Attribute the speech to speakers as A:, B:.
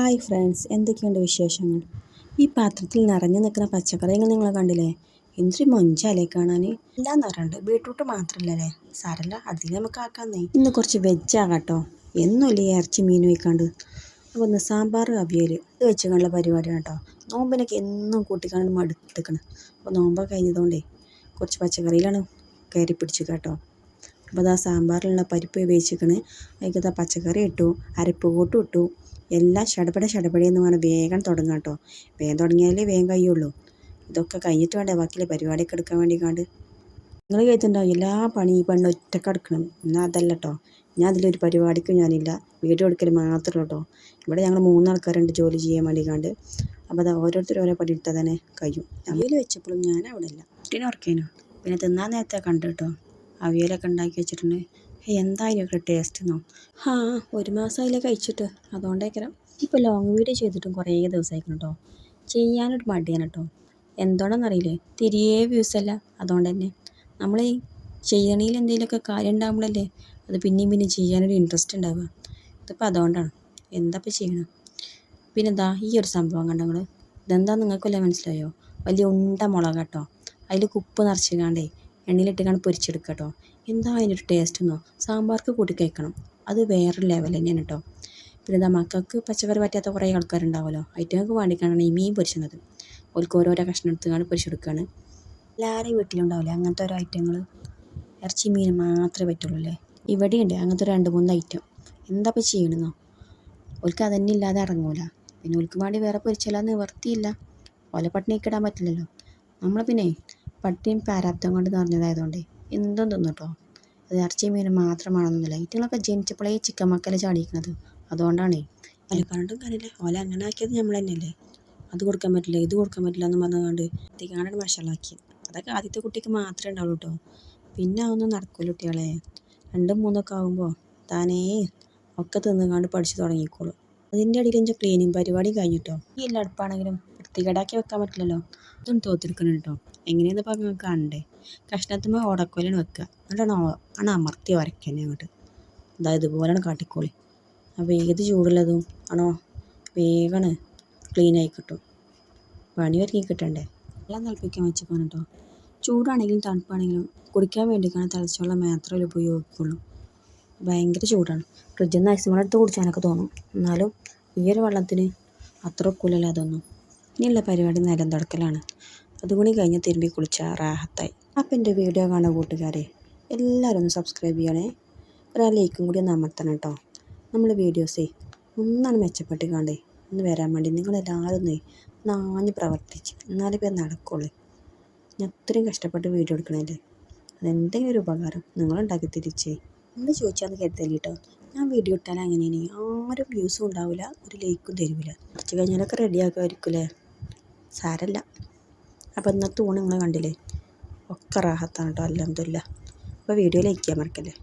A: Hi friends, എന്തൊക്കെയുണ്ട് വിശേഷങ്ങൾ? ഈ പാത്രത്തിൽ നിറഞ്ഞു നിൽക്കുന്ന പച്ചക്കറികൾ നിങ്ങൾ കണ്ടില്ലേ? എന്തൊരു മൊഞ്ചാലേ കാണാൻ. എല്ലാം നിറയുണ്ട്, ബീട്രൂട്ട് മാത്രമല്ലല്ലേ. സാരല്ല, അതിൽ നമുക്ക് ആക്കാന്നേ. ഇന്ന് കുറച്ച് വെജാകട്ടോ, എന്നല്ലേ ഇറച്ചി മീൻ വയ്ക്കാണ്ട്. അപ്പോൾ ഒന്ന് സാമ്പാർ അവിയൽ ഇത് വെച്ചുകൊണ്ടുള്ള പരിപാടിയാണ് കേട്ടോ. നോമ്പിനൊക്കെ എന്നും കൂട്ടിക്കാണ്ട് മടുത്തിക്കണം. അപ്പോൾ നോമ്പൊക്കെ കഴിഞ്ഞതുകൊണ്ടേ കുറച്ച് പച്ചക്കറിയിലാണ് കയറി പിടിച്ചു കേട്ടോ. അപ്പോൾ അതാ സാമ്പാറിലുള്ള പരിപ്പ് വേവിച്ചിക്കണ്, അതിലേക്ക് പച്ചക്കറി ഇട്ടു, അരപ്പ് കൂട്ടും ഇട്ടു. എല്ലാം ഷടപടയെന്ന് വേണം വേഗം തുടങ്ങാം കേട്ടോ. വേഗം തുടങ്ങിയാലേ വേഗം കഴിയുള്ളൂ. ഇതൊക്കെ കഴിഞ്ഞിട്ട് വേണ്ടേ ബാക്കിയുള്ള പരിപാടിയൊക്കെ എടുക്കാൻ വേണ്ടിക്കാണ്ട്. നിങ്ങൾ കേൾക്കുന്നുണ്ടാവും എല്ലാ പണി ഈ പെണ്ണ് ഒറ്റക്ക് എടുക്കണം. എന്നാൽ അതല്ല കേട്ടോ, ഞാൻ അതിലൊരു പരിപാടിക്കും ഞാനില്ല, വീഡിയോ എടുക്കൽ മാത്രമേ കേട്ടോ. ഇവിടെ ഞങ്ങൾ 3 ആൾക്കാരുണ്ട് ജോലി ചെയ്യാൻ വേണ്ടിക്കാണ്ട്. അപ്പോൾ അത് ഓരോരുത്തരും ഓരോ പണി എടുത്താൽ തന്നെ കഴിയും. അവിയൽ വെച്ചപ്പോഴും ഞാൻ അവിടെ ഇല്ല, കുട്ടീനെ ഉറക്കേനു. പിന്നെ തിന്നാൻ നേരത്തെ കണ്ടു കേട്ടോ. അവിയലൊക്കെ ഉണ്ടാക്കി വെച്ചിട്ടുണ്ട്. എന്തായാലും ഒക്കെ ടേസ്റ്റ് എന്നോ. 1 മാസമായില്ലേ കഴിച്ചിട്ട്, അതുകൊണ്ടേക്കരം. ഇപ്പോൾ ലോങ് വീഡിയോ ചെയ്തിട്ടും കുറേ ദിവസമായിരിക്കണം കേട്ടോ. ചെയ്യാനൊരു മടിയാണ് കേട്ടോ. എന്താണെന്നറിയില്ലേ, തിരികെ വ്യൂസ് അല്ല. അതുകൊണ്ട് തന്നെ നമ്മൾ ഈ ചെയ്യണതിൽ എന്തെങ്കിലുമൊക്കെ കാര്യം ഉണ്ടാകുമ്പോഴല്ലേ അത് പിന്നെയും ചെയ്യാനൊരു ഇൻട്രസ്റ്റ് ഉണ്ടാവുക. ഇതിപ്പോൾ അതുകൊണ്ടാണ്. എന്താ ഇപ്പോൾ ചെയ്യണം. പിന്നെ എന്താ ഈ ഒരു സംഭവം കണ്ടങ്ങൾ, ഇതെന്താ നിങ്ങൾക്കല്ലേ മനസ്സിലായോ? വലിയ ഉണ്ട മുളക് കേട്ടോ. അതിൽ ഉപ്പ് നിറച്ചിക്കാണ്ടേ എണ്ണയിലിട്ട് പൊരിച്ചെടുക്കുക കേട്ടോ. എന്താ അതിനൊരു ടേസ്റ്റ് എന്നോ. സാമ്പാർക്ക് കൂട്ടി കഴിക്കണം, അത് വേറൊരു ലെവൽ തന്നെയാണ് കേട്ടോ. പിന്നെ എന്താ മക്കൾക്ക് പച്ചക്കറി പറ്റാത്ത കുറേ ആൾക്കാരുണ്ടാവുമല്ലോ, ഐറ്റങ്ങൾക്ക് വേണ്ടിക്കാണ് ഈ മീൻ പൊരിച്ചത്. ഓർക്ക് ഓരോരോ കഷ്ണം എടുത്തുകൊണ്ട് പൊരിച്ചെടുക്കുകയാണ്. എല്ലാവരെയും വീട്ടിലുണ്ടാവില്ലേ അങ്ങനത്തെ ഓരോ ഐറ്റങ്ങൾ. ഇറച്ചി മീൻ മാത്രമേ പറ്റുള്ളൂ അല്ലേ. ഇവിടെയുണ്ട് അങ്ങനത്തെ 2-3 ഐറ്റം. എന്താ ഇപ്പോൾ ചെയ്യണമെന്നോ. ഓർക്ക് അതന്നെ ഇല്ലാതെ ഇറങ്ങൂല. പിന്നെ ഓർക്ക് വേണ്ടി വേറെ പൊരിച്ചാലാന്ന് നിവർത്തിയില്ല. ഓല പട്ടിണിയൊക്കെ ഇടാൻ പറ്റില്ലല്ലോ. നമ്മൾ പിന്നെ പട്ടിയും പ്രാരാബ്ദം കൊണ്ട് നിറഞ്ഞതായതുകൊണ്ടേ എന്തും തിന്നു കേട്ടോ. അത് ഇറച്ചി മീൻ മാത്രമാണെന്നൊന്നുമില്ല. ഇതിങ്ങളൊക്കെ ജനിച്ചപ്പോഴേ ചിക്കൻ മക്കല്ലേ ചാടിയിരിക്കുന്നത്. അതുകൊണ്ടാണേ. ഓല പറഞ്ഞിട്ടും കാര്യമില്ല, ഓല അങ്ങനെ ആക്കിയത് നമ്മൾ തന്നെയല്ലേ. അത് കൊടുക്കാൻ പറ്റില്ല, ഇത് കൊടുക്കാൻ പറ്റില്ല എന്ന് പറഞ്ഞുകൊണ്ട് എത്തിക്കാണ്ടാണ് വഷളാക്കി. അതൊക്കെ ആദ്യത്തെ കുട്ടിക്ക് മാത്രമേ ഉണ്ടാവുള്ളൂ കേട്ടോ. പിന്നെ അതൊന്നും നടക്കില്ല കുട്ടികളെ. 2-3 ഒക്കെ ആകുമ്പോൾ താനേ ഒക്കെ തിന്നുകാണ്ട് പഠിച്ചു തുടങ്ങിക്കോളും. അതിൻ്റെ ഇടയിൽ എൻ്റെ ക്ലീനിങ് പരിപാടി കഴിഞ്ഞിട്ടോ. ഈ എല്ലാ അടുപ്പാണെങ്കിലും വൃത്തികേടാക്കി വെക്കാൻ പറ്റില്ലല്ലോ. ഇതും തോത്തിരിക്കണം കേട്ടോ. എങ്ങനെയെന്ന് പറഞ്ഞാൽ നിങ്ങൾക്ക് കാണണ്ടേ. കഷ്ണത്തുമ്പോൾ ഓടക്കോലാണ് വെക്കുക, എന്നിട്ടാണ് അമർത്തി വരയ്ക്കുന്നത് അങ്ങോട്ട്. അതായത് ഇതുപോലെയാണ് കാട്ടിക്കോളി. അപ്പോൾ ഏത് ചൂടുള്ളതും ആണോ വേഗമാണ് ക്ലീനായി കിട്ടും. പണി ഒരുങ്ങി കിട്ടണ്ടേ. വെള്ളം തിളപ്പിക്കാൻ വെച്ചപ്പോൾ കേട്ടോ. ചൂടാണെങ്കിലും തണുപ്പാണെങ്കിലും കുടിക്കാൻ വേണ്ടിയിട്ടാണ് തിളച്ച വെള്ളം മാത്രമേ ഉപയോഗിക്കുള്ളൂ. ഭയങ്കര ചൂടാണ്. ഫ്രിഡ്ജിൽ നിന്ന് ഐസ് വെള്ളം എടുത്ത് കുടിച്ചാനൊക്കെ തോന്നും. എന്നാലും ഈ ഒരു വെള്ളത്തിന് അത്ര ഒക്കില്ലല്ലോ അതൊന്നും. ഇനിയുള്ള പരിപാടി നിലം തുടക്കലാണ്. അതുകൂടി കഴിഞ്ഞ് തിരുമ്പി കുളിച്ചാൽ റാഹത്തായി. അപ്പം എൻ്റെ വീഡിയോ കാണുന്ന കൂട്ടുകാരെ എല്ലാവരും ഒന്ന് സബ്സ്ക്രൈബ് ചെയ്യണേ. ഒരു ലൈക്കും കൂടി ഒന്ന് അമർത്തണം കേട്ടോ. നമ്മൾ വീഡിയോസേ ഒന്നാണ് മെച്ചപ്പെട്ട് കണ്ടേ ഒന്ന് വരാൻ വേണ്ടി നിങ്ങളെല്ലാവരും നാഞ്ഞ് പ്രവർത്തിച്ച് എന്നാലേ പേര് നടക്കുള്ളൂ. ഞാൻ അത്രയും കഷ്ടപ്പെട്ട് വീഡിയോ എടുക്കണല്ലേ. അതെന്തെങ്കിലും ഒരു ഉപകാരം നിങ്ങളുണ്ടാക്കി തിരിച്ചേ എന്ന് ചോദിച്ചാൽ കരുതല്ലേ കേട്ടോ. ഞാൻ വീഡിയോ ഇട്ടാൽ അങ്ങനെയാണ്, ആരും വ്യൂസും ഉണ്ടാവില്ല, ഒരു ലൈക്കും തരില്ല. കുറച്ച് കഴിഞ്ഞാലൊക്കെ റെഡിയാക്കുമായിരിക്കുമല്ലേ. സാരല്ല. അപ്പോൾ ഇന്നത്തെ ഊണ് നിങ്ങൾ കണ്ടില്ലേ, ഒക്കെ റാഹത്താണ് കേട്ടോ. അൽഹംദുലില്ലാ. അപ്പോൾ വീഡിയോ ലൈക്ക് ചെയ്യാൻ മറക്കല്ലേ.